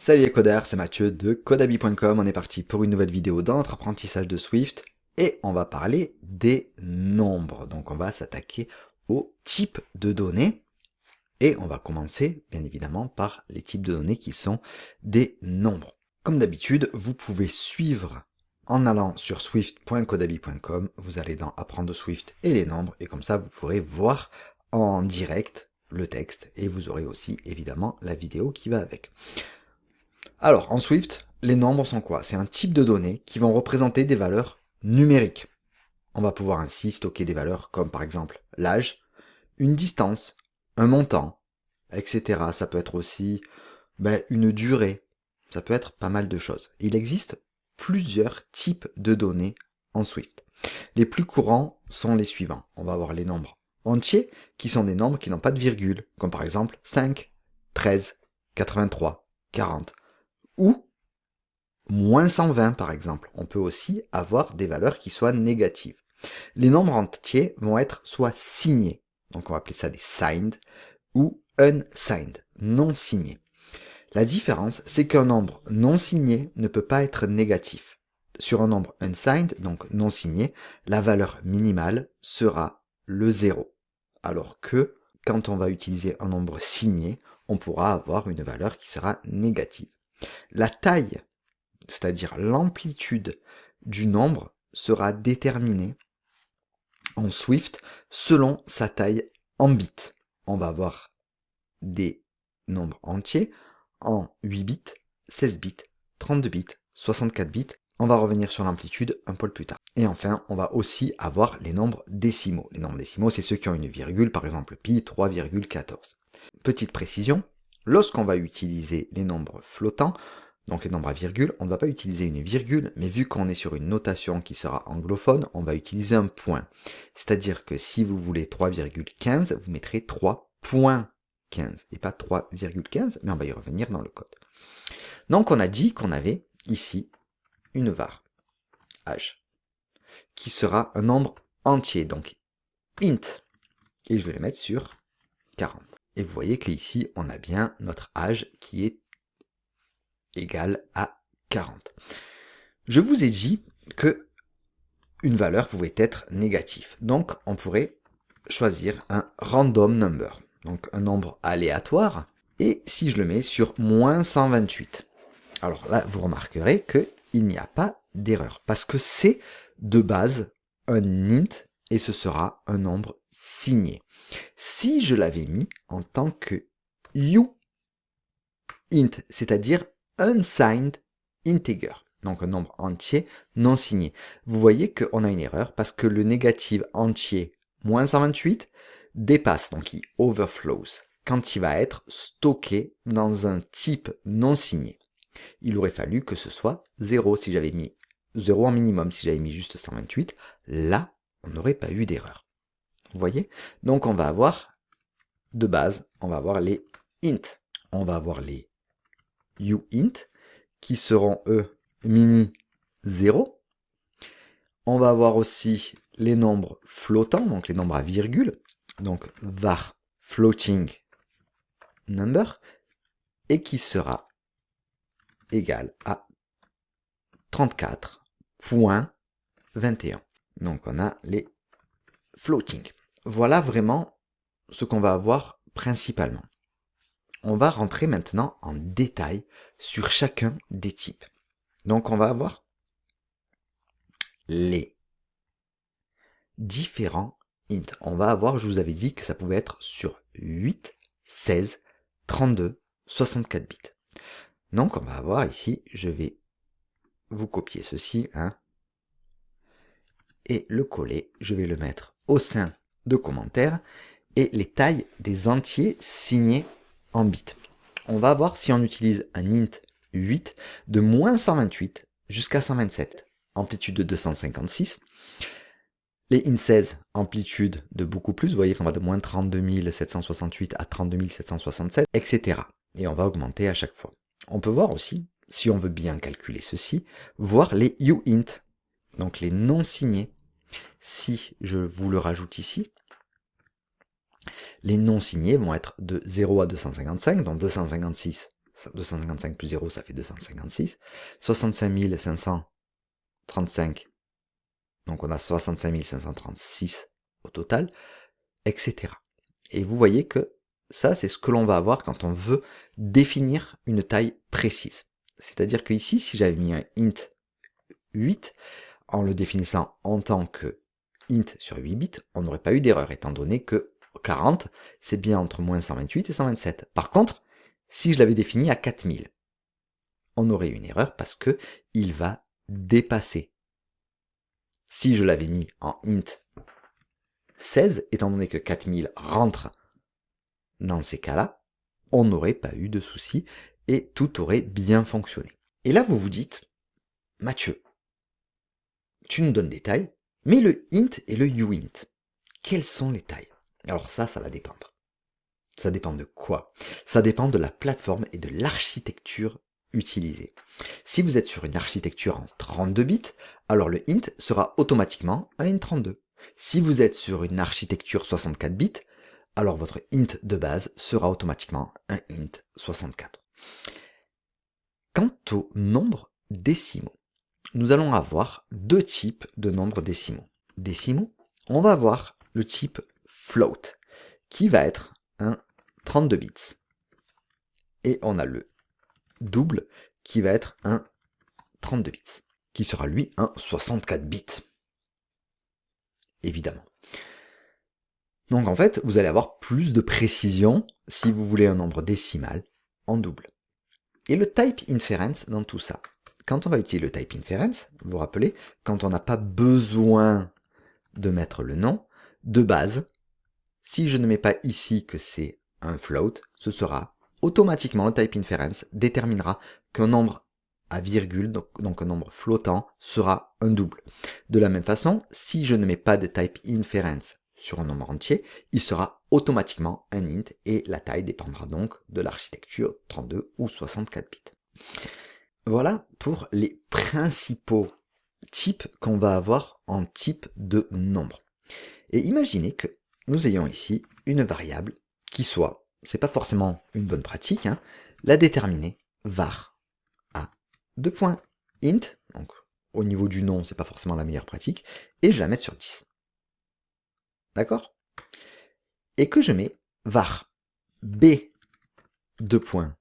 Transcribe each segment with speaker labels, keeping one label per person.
Speaker 1: Salut les codeurs, c'est Mathieu de Codabi.com. On est parti pour une nouvelle vidéo dans notre apprentissage de Swift et on va parler des nombres. Donc on va s'attaquer aux types de données et on va commencer bien évidemment par les types de données qui sont des nombres. Comme d'habitude, vous pouvez suivre en allant sur swift.codabi.com, vous allez dans apprendre Swift et les nombres et comme ça vous pourrez voir en direct le texte et vous aurez aussi évidemment la vidéo qui va avec. Alors, en Swift, les nombres sont quoi? C'est un type de données qui vont représenter des valeurs numériques. On va pouvoir ainsi stocker des valeurs comme par exemple l'âge, une distance, un montant, etc. Ça peut être aussi une durée. Ça peut être pas mal de choses. Il existe plusieurs types de données en Swift. Les plus courants sont les suivants. On va avoir les nombres entiers, qui sont des nombres qui n'ont pas de virgule, comme par exemple 5, 13, 83, 40. Ou moins 120 par exemple. On peut aussi avoir des valeurs qui soient négatives. Les nombres entiers vont être soit signés, donc on va appeler ça des signed, ou unsigned, non signés. La différence, c'est qu'un nombre non signé ne peut pas être négatif. Sur un nombre unsigned, donc non signé, la valeur minimale sera le 0. Alors que quand on va utiliser un nombre signé, on pourra avoir une valeur qui sera négative. La taille, c'est-à-dire l'amplitude du nombre, sera déterminée en Swift selon sa taille en bits. On va avoir des nombres entiers en 8 bits, 16 bits, 32 bits, 64 bits. On va revenir sur l'amplitude un peu plus tard. Et enfin, on va aussi avoir les nombres décimaux. Les nombres décimaux, c'est ceux qui ont une virgule, par exemple pi 3,14. Petite précision, lorsqu'on va utiliser les nombres flottants, donc les nombres à virgule, on ne va pas utiliser une virgule, mais vu qu'on est sur une notation qui sera anglophone, on va utiliser un point. C'est-à-dire que si vous voulez 3,15, vous mettrez 3.15 et pas 3,15, mais on va y revenir dans le code. Donc on a dit qu'on avait ici une var, âge, qui sera un nombre entier, donc int, et je vais le mettre sur 40. Et vous voyez qu'ici, on a bien notre âge qui est égal à 40. Je vous ai dit que une valeur pouvait être négative. Donc, on pourrait choisir un random number, donc un nombre aléatoire. Et si je le mets sur moins 128, alors là, vous remarquerez qu'il n'y a pas d'erreur, parce que c'est de base un int et ce sera un nombre signé. Si je l'avais mis en tant que uint, c'est-à-dire unsigned integer, donc un nombre entier non signé, vous voyez qu'on a une erreur parce que le négatif entier moins 128 dépasse, donc il overflows, quand il va être stocké dans un type non signé. Il aurait fallu que ce soit 0 si j'avais mis 0 en minimum, si j'avais mis juste 128, là on n'aurait pas eu d'erreur. Vous voyez? Donc on va avoir, de base, on va avoir les int, on va avoir les uint, qui seront eux mini 0. On va avoir aussi les nombres flottants, donc les nombres à virgule, donc var floating number, et qui sera égal à 34.21. Donc on a les floating. Voilà vraiment ce qu'on va avoir principalement. On va rentrer maintenant en détail sur chacun des types. Donc on va avoir les différents int. On va avoir, je vous avais dit que ça pouvait être sur 8, 16, 32, 64 bits. Donc on va avoir ici, je vais vous copier ceci, et le coller, je vais le mettre au sein de commentaires, et les tailles des entiers signés en bits. On va voir si on utilise un int 8 de moins 128 jusqu'à 127, amplitude de 256. Les int 16, amplitude de beaucoup plus, vous voyez qu'on va de moins 32 768 à 32 767, etc. Et on va augmenter à chaque fois. On peut voir aussi, si on veut bien calculer ceci, voir les uint, donc les non signés. Si je vous le rajoute ici, les non signés vont être de 0 à 255, donc 256, 255 plus 0, ça fait 256. 65 535, donc on a 65 536 au total, etc. Et vous voyez que ça, c'est ce que l'on va avoir quand on veut définir une taille précise. C'est-à-dire que ici, si j'avais mis un int 8, en le définissant en tant que int sur 8 bits, on n'aurait pas eu d'erreur, étant donné que 40, c'est bien entre moins 128 et 127. Par contre, si je l'avais défini à 4000, on aurait une erreur parce que il va dépasser. Si je l'avais mis en int 16, étant donné que 4000 rentre dans ces cas-là, on n'aurait pas eu de soucis et tout aurait bien fonctionné. Et là, vous vous dites, Mathieu, tu nous donnes des tailles, mais le int et le uint, quelles sont les tailles? Alors ça va dépendre. Ça dépend de quoi? Ça dépend de la plateforme et de l'architecture utilisée. Si vous êtes sur une architecture en 32 bits, alors le int sera automatiquement un int32. Si vous êtes sur une architecture 64 bits, alors votre int de base sera automatiquement un int 64. Quant aux nombres décimaux, nous allons avoir deux types de nombres décimaux. On va avoir le type float, qui va être un 32 bits. Et on a le double, qui va être un 32 bits, qui sera lui un 64 bits. Évidemment. Donc en fait, vous allez avoir plus de précision si vous voulez un nombre décimal en double. Et le type inference dans tout ça. Quand on va utiliser le type inference, vous vous rappelez, quand on n'a pas besoin de mettre le nom, de base, si je ne mets pas ici que c'est un float, ce sera automatiquement le type inference déterminera qu'un nombre à virgule, donc un nombre flottant, sera un double. De la même façon, si je ne mets pas de type inference sur un nombre entier, il sera automatiquement un int et la taille dépendra donc de l'architecture 32 ou 64 bits. Voilà pour les principaux types qu'on va avoir en type de nombre. Et imaginez que nous ayons ici une variable qui soit, c'est pas forcément une bonne pratique, la déterminer var a int, donc au niveau du nom, c'est pas forcément la meilleure pratique, et je la mets sur 10. D'accord? Et que je mets var b double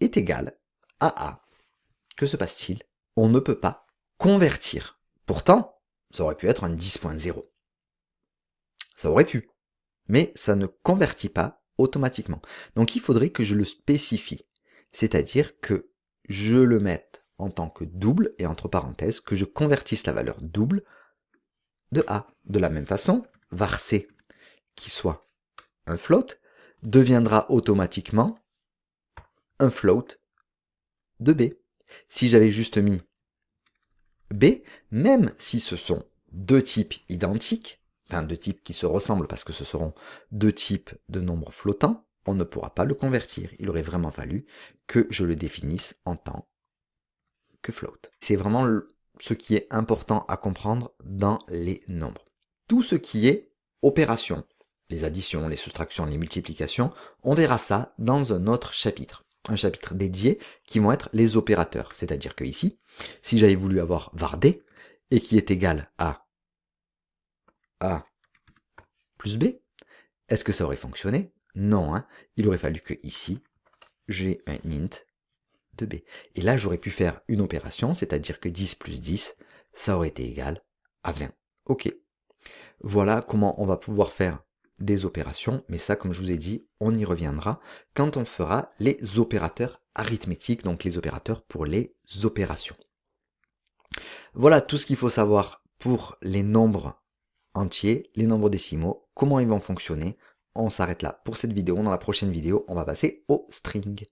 Speaker 1: est égal à a. Que se passe-t-il? On ne peut pas convertir. Pourtant, ça aurait pu être un 10.0. Ça aurait pu. Mais ça ne convertit pas automatiquement. Donc il faudrait que je le spécifie. C'est-à-dire que je le mette en tant que double, et entre parenthèses, que je convertisse la valeur double de a. De la même façon, var c, qui soit un float, deviendra automatiquement un float de b. Si j'avais juste mis b, même si ce sont deux types identiques, enfin deux types qui se ressemblent parce que ce seront deux types de nombres flottants, on ne pourra pas le convertir. Il aurait vraiment fallu que je le définisse en tant que float. C'est vraiment ce qui est important à comprendre dans les nombres. Tout ce qui est opération, les additions, les soustractions, les multiplications, on verra ça dans un autre chapitre. Un chapitre dédié qui vont être les opérateurs. C'est-à-dire que ici, si j'avais voulu avoir var d et qui est égal à a plus b, est-ce que ça aurait fonctionné? Non, il aurait fallu que ici, j'ai un int de b. Et là, j'aurais pu faire une opération, c'est-à-dire que 10 plus 10, ça aurait été égal à 20. Ok. Voilà comment on va pouvoir faire des opérations, mais ça, comme je vous ai dit, on y reviendra quand on fera les opérateurs arithmétiques, donc les opérateurs pour les opérations. Voilà tout ce qu'il faut savoir pour les nombres entiers, les nombres décimaux, comment ils vont fonctionner. On s'arrête là pour cette vidéo. Dans la prochaine vidéo, on va passer aux strings.